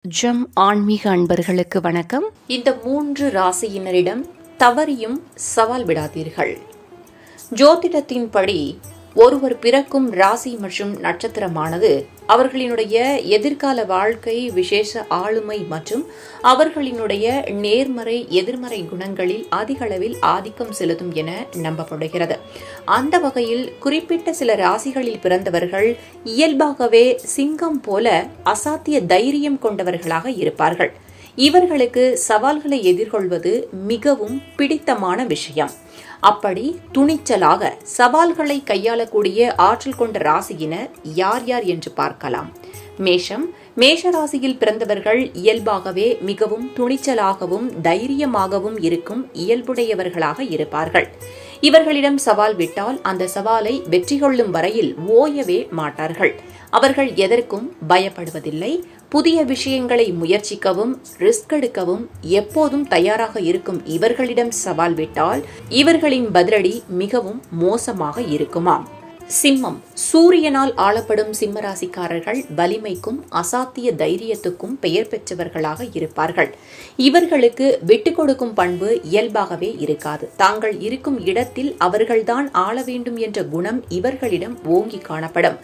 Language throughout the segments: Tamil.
ஜம் ஆன்மீக அன்பர்களுக்கு வணக்கம். இந்த 3 ராசியினரிடம் தவறியும் சவால் விடாதீர்கள். ஜோதிடத்தின்படி ஒருவர் பிறக்கும் ராசி மற்றும் நட்சத்திரமானது அவர்களினுடைய எதிர்கால வாழ்க்கை, விசேஷ ஆளுமை மற்றும் அவர்களினுடைய நேர்மறை எதிர்மறை குணங்களில் அதிக அளவில் ஆதிக்கம் செலுத்தும் என நம்பப்படுகிறது. அந்த வகையில் குறிப்பிட்ட சில ராசிகளில் பிறந்தவர்கள் இயல்பாகவே சிங்கம் போல அசாத்திய தைரியம் கொண்டவர்களாக இருப்பார்கள். இவர்களுக்கு சவால்களை எதிர்கொள்வது மிகவும் பிடித்தமான விஷயம். அப்படி துணிச்சலாக சவால்களை கையாளக்கூடிய ஆற்றல் கொண்ட ராசியினர் யார் யார் என்று பார்க்கலாம். மேஷம். மேஷ ராசியில் பிறந்தவர்கள் இயல்பாகவே மிகவும் துணிச்சலாகவும் தைரியமாகவும் இருக்கும் இயல்புடையவர்களாக இருப்பார்கள். இவர்களிடம் சவால் விட்டால் அந்த சவாலை வெற்றி கொள்ளும் வரையில் ஓயவே மாட்டார்கள். அவர்கள் எதற்கும் பயப்படுவதில்லை. புதிய விஷயங்களை முயற்சிக்கவும் ரிஸ்க் எடுக்கவும் எப்போதும் தயாராக இருக்கும் இவர்களிடம் சவால் விட்டால் இவர்களின் பதிலடி மிகவும் மோசமாக இருக்குமாம். சிம்மம். சூரியனால் ஆளப்படும் சிம்மராசிக்காரர்கள் வலிமைக்கும் அசாத்திய தைரியத்துக்கும் பெயர் பெற்றவர்களாக இருப்பார்கள். இவர்களுக்கு விட்டுக் கொடுக்கும் பண்பு இயல்பாகவே இருக்காது. தாங்கள் இருக்கும் இடத்தில் அவர்கள்தான் ஆள வேண்டும் என்ற குணம் இவர்களிடம் ஓங்கி காணப்படும்.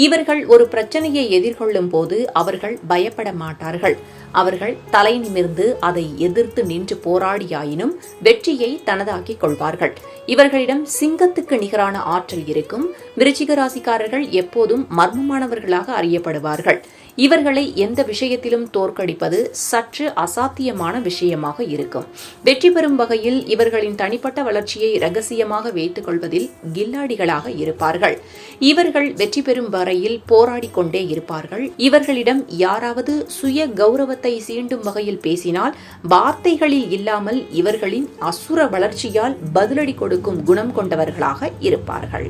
இவர்கள் ஒரு பிரச்சனையை எதிர்கொள்ளும் போது அவர்கள் பயப்பட மாட்டார்கள். அவர்கள் தலை நிமிர்ந்து அதை எதிர்த்து நின்று போராடியாயினும் வெற்றியை தனதாக்கிக் கொள்வார்கள். இவர்களிடம் சிங்கத்துக்கு நிகரான ஆற்றல் இருக்கும். விருச்சிக ராசிக்காரர்கள் எப்போதும் மர்மமானவர்களாக அறியப்படுவார்கள். இவர்களை எந்த விஷயத்திலும் தோற்கடிப்பது சற்று அசாத்தியமான விஷயமாக இருக்கும். வெற்றி பெறும் வகையில் இவர்களின் தனிப்பட்ட வளர்ச்சியை இரகசியமாக வைத்துக் கொள்வதில் கில்லாடிகளாக இருப்பார்கள். இவர்கள் வெற்றி பெறும் வரையில் போராடி கொண்டே இருப்பார்கள். இவர்களிடம் யாராவது சுய கௌரவத்தை சீண்டும் வகையில் பேசினால் வார்த்தைகளில் இல்லாமல் இவர்களின் அசுர வளர்ச்சியால் பதிலடி கொடுக்கும் குணம் கொண்டவர்களாக இருப்பார்கள்.